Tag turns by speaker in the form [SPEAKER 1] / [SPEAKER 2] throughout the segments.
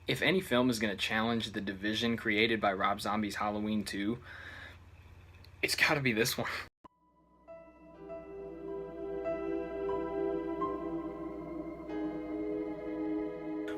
[SPEAKER 1] If any film is going to challenge the division created by Rob Zombie's Halloween 2, it's got to be this one.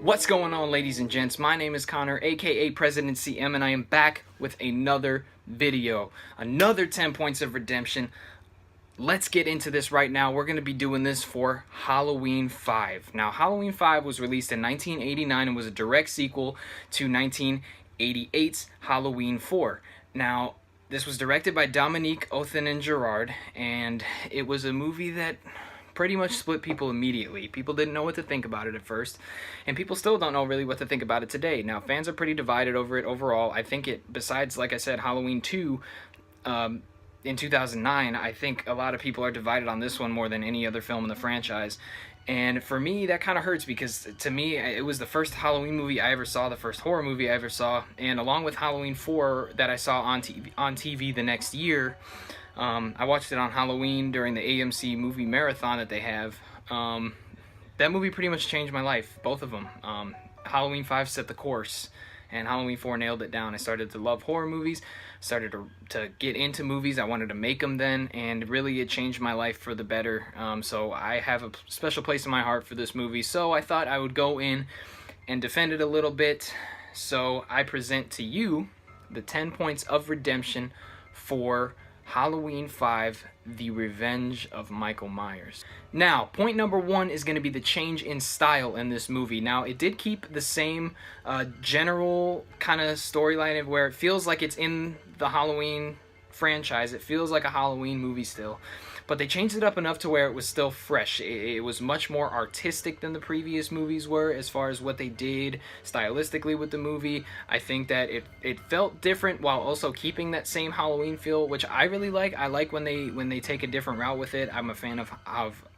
[SPEAKER 1] What's going on, ladies and gents? My name is Connor, aka President CM, and I am back with another video. Another 10 points of redemption. Let's get into this right now. We're going to be doing this for Halloween 5. Now, Halloween 5 was released in 1989 and was a direct sequel to 1988's Halloween 4. Now, this was directed by Dominique Othen and Gerard, and it was a movie that pretty much split people immediately. People didn't know what to think about it at first, and people still don't know really what to think about it today. Now, fans are pretty divided over it overall. I think it, besides, like I said, Halloween 2, in 2009, I think a lot of people are divided on this one more than any other film in the franchise. And for me, that kind of hurts because to me, it was the first Halloween movie I ever saw, the first horror movie I ever saw, and along with Halloween 4 that I saw on TV the next year. I watched it on Halloween during the AMC movie marathon that they have. That movie pretty much changed my life, both of them. Halloween 5 set the course, and Halloween 4 nailed it down. I started to love horror movies, started to get into movies. I wanted to make them then, and really it changed my life for the better. So I have a special place in my heart for this movie, so I thought I would go in and defend it a little bit. So I present to you the 10 points of redemption for Halloween 5, The Revenge of Michael Myers. Now, point number 1 is going to be the change in style in this movie. Now, it did keep the same general kind of storyline of where it feels like it's in the Halloween franchise. It feels like a Halloween movie still. But they changed it up enough to where it was still fresh. It was much more artistic than the previous movies were as far as what they did stylistically with the movie. I think that it felt different while also keeping that same Halloween feel, which I really like. I like when they take a different route with it. I'm a fan of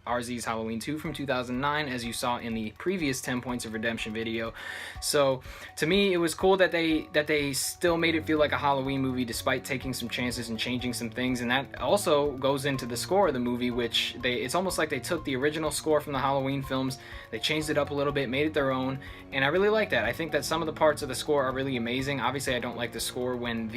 [SPEAKER 1] RZ's Halloween 2 from 2009, as you saw in the previous 10 points of redemption video. So to me, it was cool that they still made it feel like a Halloween movie despite taking some chances and changing some things. And that also goes into the score of the movie, which it's almost like they took the original score from the Halloween films, they changed it up a little bit, made it their own, and I really like that. I think that some of the parts of the score are really amazing. Obviously, I don't like the score when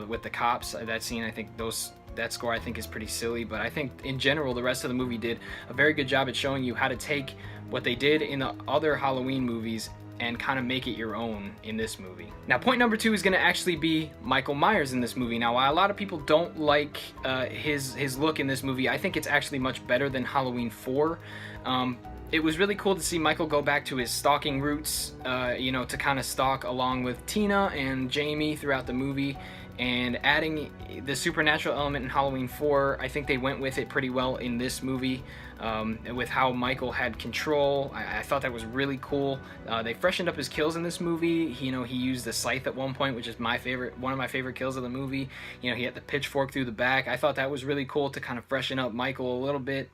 [SPEAKER 1] with the cops, that scene. I think that score I think is pretty silly, but I think in general the rest of the movie did a very good job at showing you how to take what they did in the other Halloween movies and kind of make it your own in this movie. Now, point number 2 is going to actually be Michael Myers in this movie. Now, while a lot of people don't like his look in this movie, I think it's actually much better than Halloween 4. It was really cool to see Michael go back to his stalking roots, to kind of stalk along with Tina and Jamie throughout the movie. And adding the supernatural element in Halloween 4, I think they went with it pretty well in this movie, with how Michael had control. I thought that was really cool. They freshened up his kills in this movie. He used the scythe at one point, which is one of my favorite kills of the movie. He had the pitchfork through the back. I thought that was really cool to kind of freshen up Michael a little bit.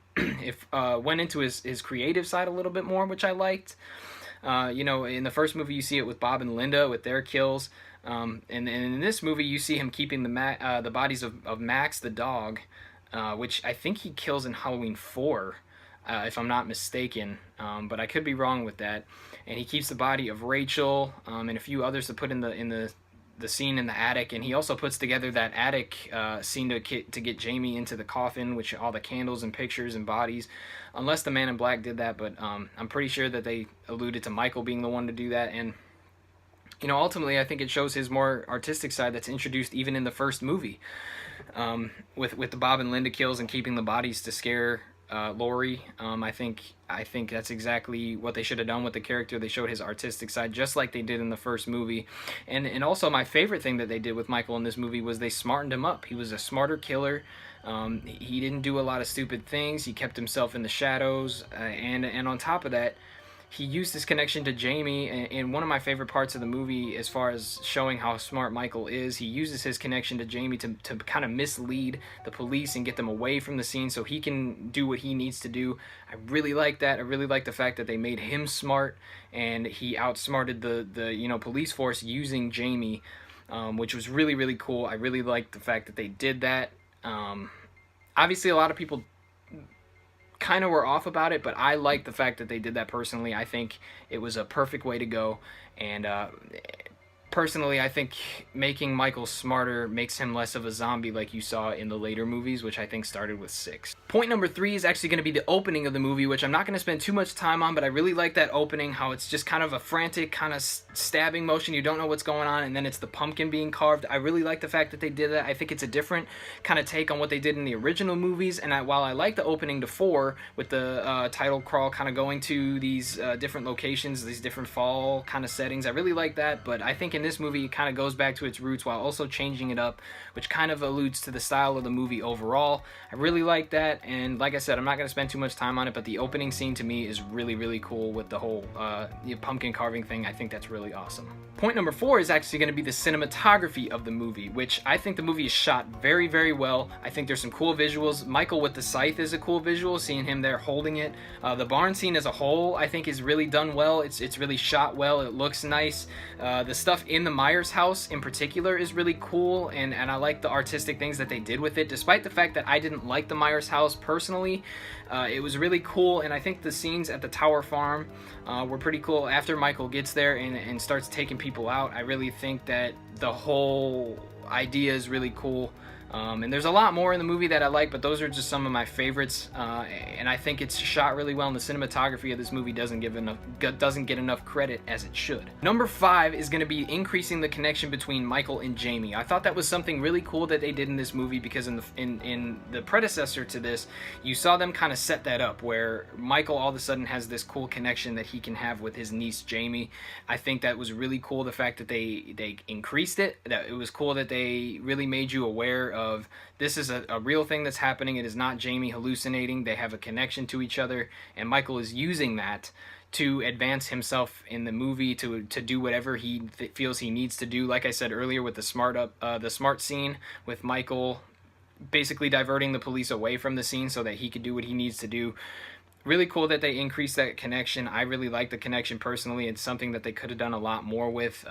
[SPEAKER 1] Went into his creative side a little bit more, which I liked. In the first movie, you see it with Bob and Linda with their kills. And in this movie, you see him keeping the bodies of Max the dog, which I think he kills in Halloween 4, if I'm not mistaken, but I could be wrong with that. And he keeps the body of Rachel and a few others to put in the scene in the attic, and he also puts together that attic scene to get Jamie into the coffin, which all the candles and pictures and bodies, unless the Man in Black did that, but I'm pretty sure that they alluded to Michael being the one to do that. And ultimately, I think it shows his more artistic side that's introduced even in the first movie, with the Bob and Linda kills and keeping the bodies to scare Laurie. I think that's exactly what they should have done with the character. They showed his artistic side just like they did in the first movie. And also my favorite thing that they did with Michael in this movie was they smartened him up. He was a smarter killer. He didn't do a lot of stupid things. He kept himself in the shadows, and on top of that, he used his connection to Jamie. In one of my favorite parts of the movie, as far as showing how smart Michael is, he uses his connection to Jamie to kind of mislead the police and get them away from the scene so he can do what he needs to do. I really like that. I really like the fact that they made him smart, and he outsmarted the police force using Jamie, which was really, really cool. I really liked the fact that they did that. Obviously, a lot of people kind of were off about it, but I like the fact that they did that personally. I think it was a perfect way to go, and personally, I think making Michael smarter makes him less of a zombie like you saw in the later movies, which I think started with 6. Point number 3 is actually going to be the opening of the movie, which I'm not going to spend too much time on, but I really like that opening, how it's just kind of a frantic kind of stabbing motion. You don't know what's going on, and then it's the pumpkin being carved. I really like the fact that they did that. I think it's a different kind of take on what they did in the original movies, and while I like the opening to 4 with the title crawl kind of going to these different locations, these different fall kind of settings, I really like that, but I think in this movie it kind of goes back to its roots while also changing it up, which kind of alludes to the style of the movie overall. I really like that, and like I said, I'm not going to spend too much time on it, but the opening scene to me is really, really cool with the whole pumpkin carving thing. I think that's really awesome. Point number 4 is actually going to be the cinematography of the movie, which I think the movie is shot very, very well. I think there's some cool visuals. Michael with the scythe is a cool visual, seeing him there holding it. The barn scene as a whole, I think, is really done well. It's really shot well. It looks nice. The stuff in the Myers house in particular is really cool, and I like the artistic things that they did with it. Despite the fact that I didn't like the Myers house personally, it was really cool, and I think the scenes at the Tower Farm were pretty cool. After Michael gets there and starts taking people out, I really think that the whole idea is really cool. And there's a lot more in the movie that I like, but those are just some of my favorites. And I think it's shot really well, and the cinematography of this movie doesn't get enough credit as it should. Number 5 is going to be increasing the connection between Michael and Jamie. I thought that was something really cool that they did in this movie, because in the predecessor to this, you saw them kind of set that up, where Michael all of a sudden has this cool connection that he can have with his niece Jamie. I think that was really cool, the fact that they increased it. That it was cool that they really made you aware of this is a real thing that's happening. It is not Jamie hallucinating. They have a connection to each other, and Michael is using that to advance himself in the movie, to do whatever he feels he needs to do. Like I said earlier, with the smart scene with Michael basically diverting the police away from the scene so that he could do what he needs to do. Really cool that they increased that connection. I really like the connection personally. It's something that they could have done a lot more with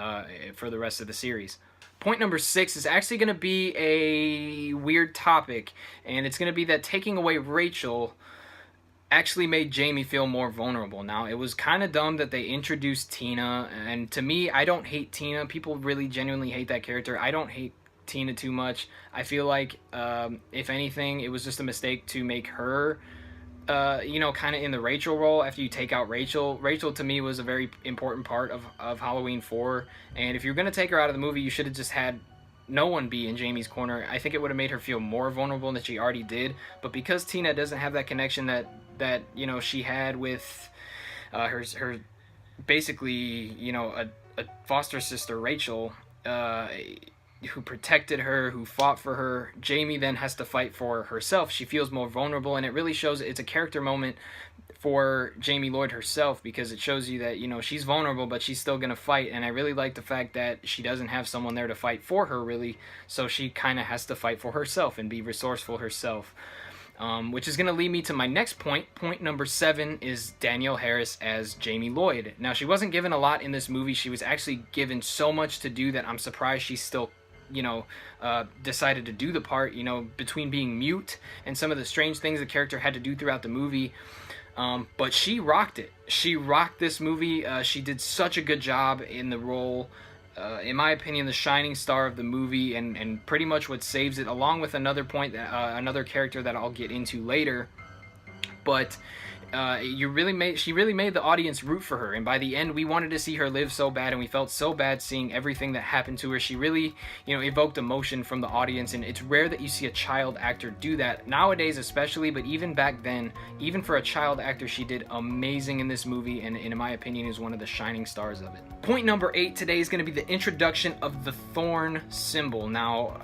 [SPEAKER 1] for the rest of the series. Point number 6 is actually going to be a weird topic, and it's going to be that taking away Rachel actually made Jamie feel more vulnerable. Now, it was kind of dumb that they introduced Tina, and to me, I don't hate Tina. People really genuinely hate that character. I don't hate Tina too much. I feel like, if anything, it was just a mistake to make her kind of in the Rachel role after you take out Rachel. Rachel, to me, was a very important part of Halloween 4, and if you're going to take her out of the movie, you should have just had no one be in Jamie's corner. I think it would have made her feel more vulnerable than she already did, but because Tina doesn't have that connection that she had with her basically, a foster sister, Rachel, who protected her, who fought for her, Jamie then has to fight for herself. She feels more vulnerable, and it really shows it's a character moment for Jamie Lloyd herself, because it shows you that, she's vulnerable, but she's still going to fight, and I really like the fact that she doesn't have someone there to fight for her, really, so she kind of has to fight for herself and be resourceful herself. Which is going to lead me to my next point. Point number 7 is Danielle Harris as Jamie Lloyd. Now, she wasn't given a lot in this movie. She was actually given so much to do that I'm surprised she's still decided to do the part, between being mute and some of the strange things the character had to do throughout the movie. But she rocked it. She rocked this movie. She did such a good job in the role. In my opinion, the shining star of the movie, and pretty much what saves it, along with another another character that I'll get into later. But she really made the audience root for her, and by the end we wanted to see her live so bad, and we felt so bad seeing everything that happened to her. She really evoked emotion from the audience, and it's rare that you see a child actor do that nowadays, especially, but even back then, even for a child actor, she did amazing in this movie, and in my opinion is one of the shining stars of it. Point number 8 today is going to be the introduction of the thorn symbol. Now,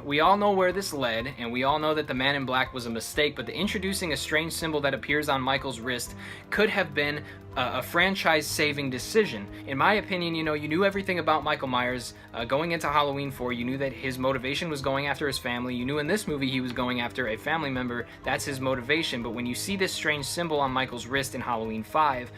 [SPEAKER 1] we all know where this led, and we all know that the Man in Black was a mistake, but introducing a strange symbol that appears on Michael's wrist could have been a franchise-saving decision. In my opinion, you knew everything about Michael Myers going into Halloween 4. You knew that his motivation was going after his family. You knew in this movie he was going after a family member. That's his motivation. But when you see this strange symbol on Michael's wrist in Halloween 5,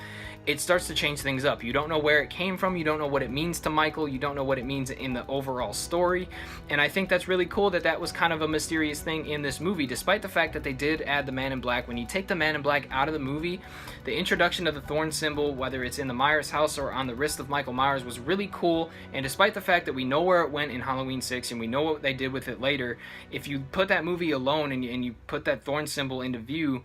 [SPEAKER 1] it starts to change things up. You don't know where it came from, you don't know what it means to Michael, you don't know what it means in the overall story, and I think that's really cool that that was kind of a mysterious thing in this movie, despite the fact that they did add the Man in Black. When you take the Man in Black out of the movie, the introduction of the thorn symbol, whether it's in the Myers house or on the wrist of Michael Myers, was really cool, and despite the fact that we know where it went in Halloween 6 and we know what they did with it later, if you put that movie alone and you put that thorn symbol into view,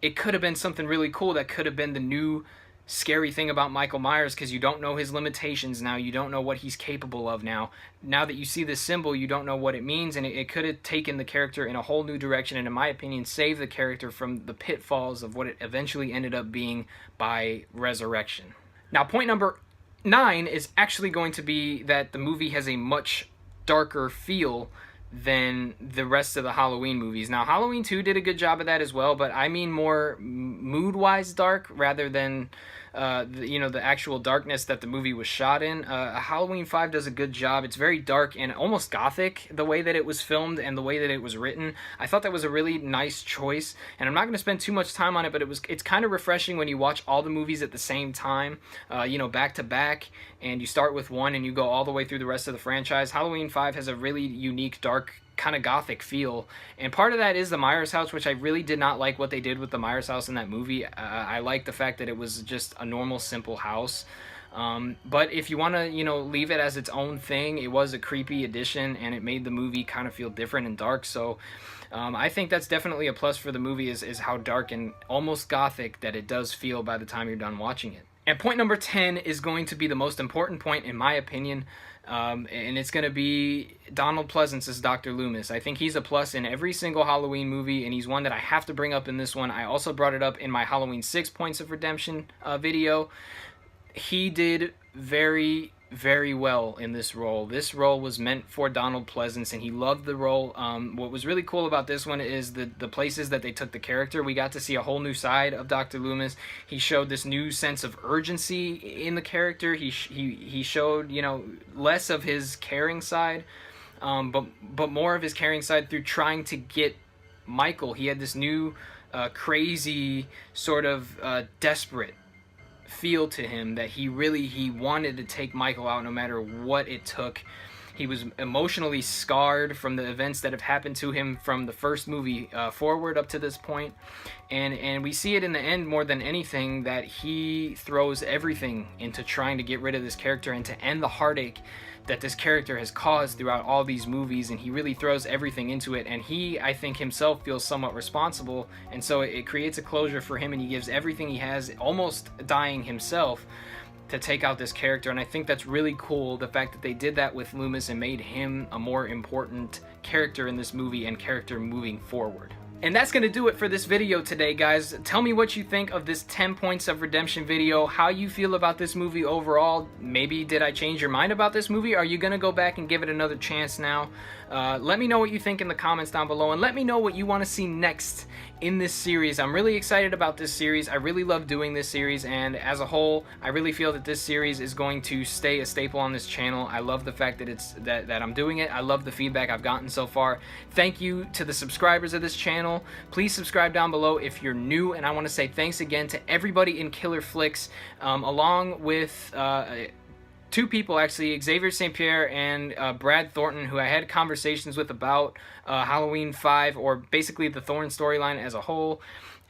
[SPEAKER 1] it could have been something really cool that could have been the new scary thing about Michael Myers, because you don't know his limitations now, you don't know what he's capable of now. Now that you see this symbol, you don't know what it means, and it could have taken the character in a whole new direction, and in my opinion, saved the character from the pitfalls of what it eventually ended up being by resurrection. Now, point number 9 is actually going to be that the movie has a much darker feel than the rest of the Halloween movies. Now, Halloween 2 did a good job of that as well, but I mean more mood-wise dark rather than the actual darkness that the movie was shot in. Halloween 5 does a good job. It's very dark and almost gothic, the way that it was filmed and the way that it was written. I thought that was a really nice choice, and I'm not going to spend too much time on it, but it's kind of refreshing when you watch all the movies at the same time, back to back, and you start with one and you go all the way through the rest of the franchise. Halloween 5 has a really unique, dark, kind of gothic feel, and part of that is the Myers house, which I really did not like what they did with the Myers house in that movie. I like the fact that it was just a normal, simple house, but if you want to leave it as its own thing, it was a creepy addition and it made the movie kind of feel different and dark. So I think that's definitely a plus for the movie, is how dark and almost gothic that it does feel by the time you're done watching it. And point number 10 is going to be the most important point in my opinion, and it's going to be Donald Pleasance as Dr. Loomis. I think he's a plus in every single Halloween movie, and he's one that I have to bring up in this one. I also brought it up in my Halloween 6 Points of Redemption video. He did very, very well in this role. This role was meant for Donald Pleasance, and he loved the role. What was really cool about this one is the places that they took the character. We got to see a whole new side of Dr. Loomis. He showed this new sense of urgency in the character. He showed, less of his caring side, but more of his caring side through trying to get Michael. He had this new crazy sort of desperate feel to him that he wanted to take Michael out no matter what it took. He was emotionally scarred from the events that have happened to him from the first movie forward up to this point, and we see it in the end more than anything that he throws everything into trying to get rid of this character and to end the heartache that this character has caused throughout all these movies, and he really throws everything into it, and he, I think, himself feels somewhat responsible, and so it creates a closure for him, and he gives everything he has, almost dying himself, to take out this character. And I think that's really cool, the fact that they did that with Loomis and made him a more important character in this movie and character moving forward. And that's going to do it for this video today, guys. Tell me what you think of this 10 Points of Redemption video, how you feel about this movie overall. Maybe did I change your mind about this movie? Are you going to go back and give it another chance now? Let me know what you think in the comments down below, and let me know what you want to see next in this series. I'm really excited about this series. I really love doing this series, and as a whole, I really feel that this series is going to stay a staple on this channel. I love the fact that that I'm doing it. I love the feedback I've gotten so far. Thank you to the subscribers of this channel. Please subscribe down below if you're new, and I want to say thanks again to everybody in Killer Flicks, along with two people actually, Xavier St. Pierre and Brad Thornton, who I had conversations with about Halloween 5, or basically the Thorn storyline as a whole.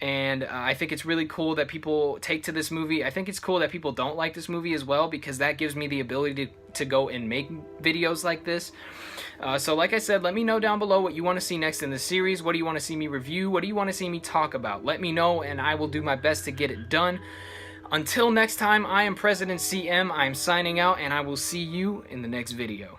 [SPEAKER 1] And I think it's really cool that people take to this movie. I think it's cool that people don't like this movie as well, because that gives me the ability to go and make videos like this. So like I said, let me know down below what you want to see next in this series. What do you want to see me review? What do you want to see me talk about? Let me know, and I will do my best to get it done. Until next time, I am President CM. I am signing out, and I will see you in the next video.